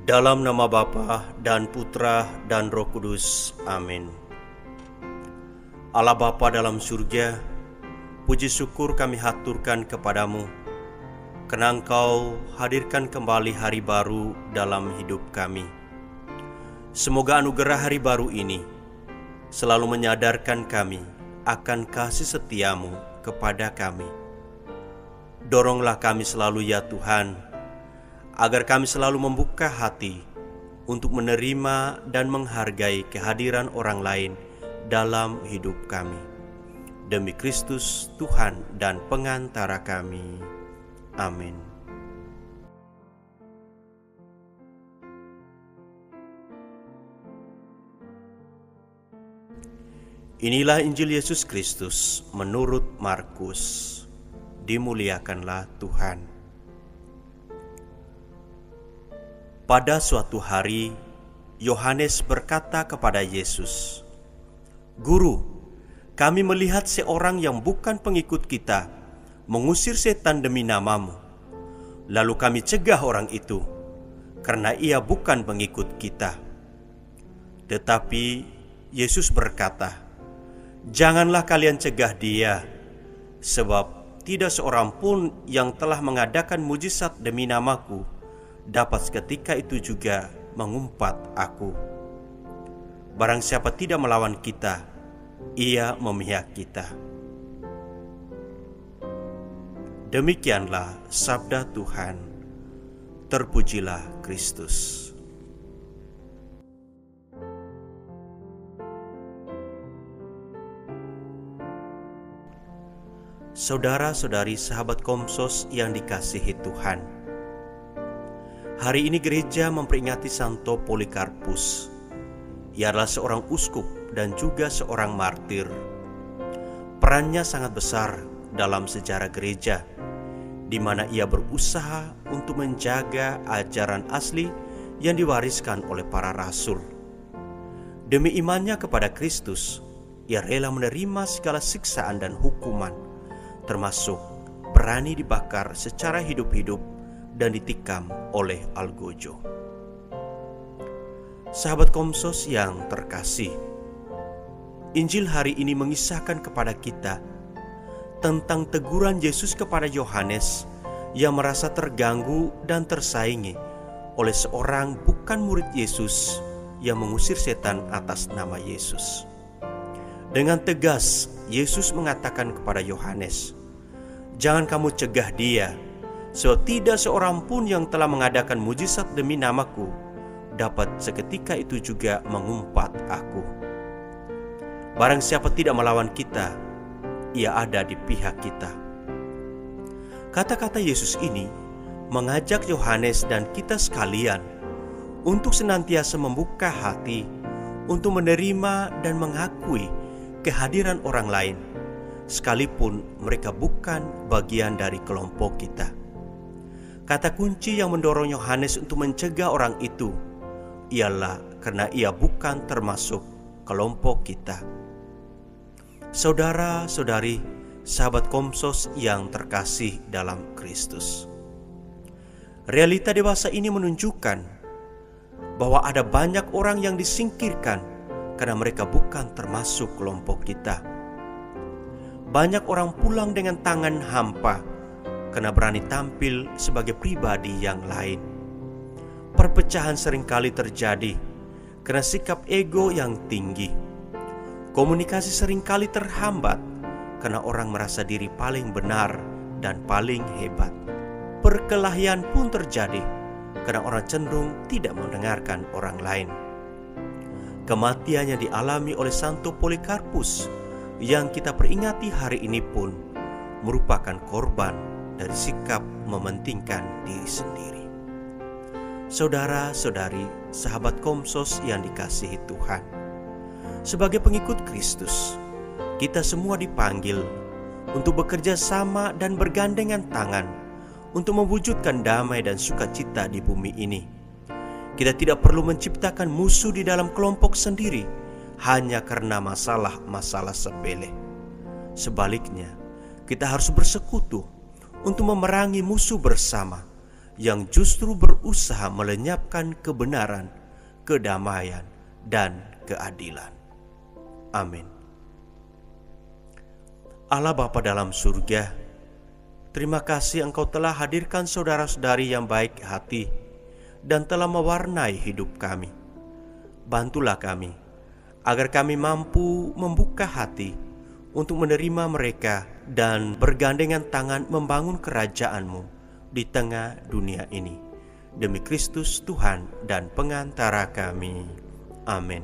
Dalam nama Bapa dan Putra dan Roh Kudus. Amin. Allah Bapa dalam surga, puji syukur kami haturkan kepadamu, karena Engkau hadirkan kembali hari baru dalam hidup kami. Semoga anugerah hari baru ini selalu menyadarkan kami akan kasih setiamu kepada kami. Doronglah kami selalu ya Tuhan, agar kami selalu membuka hati untuk menerima dan menghargai kehadiran orang lain dalam hidup kami. Demi Kristus Tuhan dan pengantara kami. Amin. Inilah Injil Yesus Kristus menurut Markus. Dimuliakanlah Tuhan. Pada suatu hari, Yohanes berkata kepada Yesus, "Guru, kami melihat seorang yang bukan pengikut kita mengusir setan demi namamu. Lalu kami cegah orang itu, karena ia bukan pengikut kita." Tetapi Yesus berkata, "Janganlah kalian cegah dia, sebab tidak seorang pun yang telah mengadakan mujizat demi namaku dapat seketika itu juga mengumpat aku. Barang siapa tidak melawan kita, ia memihak kita." Demikianlah sabda Tuhan. Terpujilah Kristus. Saudara-saudari sahabat Komsos yang dikasihi Tuhan, hari ini gereja memperingati Santo Polikarpus. Ia adalah seorang uskup dan juga seorang martir. Perannya sangat besar dalam sejarah gereja, di mana ia berusaha untuk menjaga ajaran asli yang diwariskan oleh para rasul. Demi imannya kepada Kristus, ia rela menerima segala siksaan dan hukuman, termasuk berani dibakar secara hidup-hidup dan ditikam oleh algojo. Sahabat Komsos yang terkasih, Injil hari ini mengisahkan kepada kita tentang teguran Yesus kepada Yohanes yang merasa terganggu dan tersaingi oleh seorang bukan murid Yesus yang mengusir setan atas nama Yesus. Dengan tegas, Yesus mengatakan kepada Yohanes, "Jangan kamu cegah dia, sebab tidak seorang pun yang telah mengadakan mujizat demi namaku dapat seketika itu juga mengumpat aku. Barang siapa tidak melawan kita, ia ada di pihak kita." Kata-kata Yesus ini mengajak Yohanes dan kita sekalian untuk senantiasa membuka hati untuk menerima dan mengakui kehadiran orang lain, sekalipun mereka bukan bagian dari kelompok kita. Kata kunci yang mendorong Yohanes untuk mencegah orang itu ialah karena ia bukan termasuk kelompok kita. Saudara-saudari, sahabat Komsos yang terkasih dalam Kristus, realita dewasa ini menunjukkan bahwa ada banyak orang yang disingkirkan karena mereka bukan termasuk kelompok kita. Banyak orang pulang dengan tangan hampa karena berani tampil sebagai pribadi yang lain. Perpecahan seringkali terjadi karena sikap ego yang tinggi. Komunikasi seringkali terhambat karena orang merasa diri paling benar dan paling hebat. Perkelahian pun terjadi karena orang cenderung tidak mendengarkan orang lain. Kematian yang dialami oleh Santo Polikarpus yang kita peringati hari ini pun merupakan korban dari sikap mementingkan diri sendiri. Saudara-saudari, sahabat Komsos yang dikasihi Tuhan, sebagai pengikut Kristus, kita semua dipanggil untuk bekerja sama dan bergandengan tangan untuk mewujudkan damai dan sukacita di bumi ini. Kita tidak perlu menciptakan musuh di dalam kelompok sendiri hanya karena masalah-masalah sepele. Sebaliknya, kita harus bersekutu untuk memerangi musuh bersama, yang justru berusaha melenyapkan kebenaran, kedamaian, dan keadilan. Amin. Allah Bapa dalam surga, terima kasih Engkau telah hadirkan saudara-saudari yang baik hati dan telah mewarnai hidup kami. Bantulah kami, agar kami mampu membuka hati untuk menerima mereka dan bergandengan tangan membangun kerajaan-Mu di tengah dunia ini. Demi Kristus Tuhan dan pengantara kami. Amin.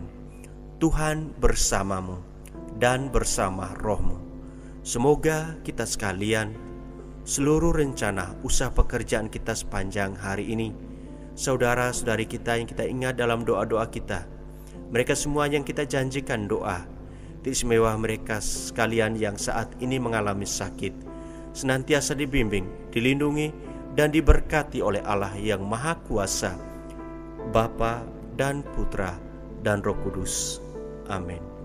Tuhan bersamamu dan bersama rohmu. Semoga kita sekalian, seluruh rencana usaha pekerjaan kita sepanjang hari ini, saudara-saudari kita yang kita ingat dalam doa-doa kita, mereka semua yang kita janjikan doa, istimewa mereka sekalian yang saat ini mengalami sakit, senantiasa dibimbing, dilindungi, dan diberkati oleh Allah yang Maha Kuasa, Bapa dan Putra dan Roh Kudus. Amin.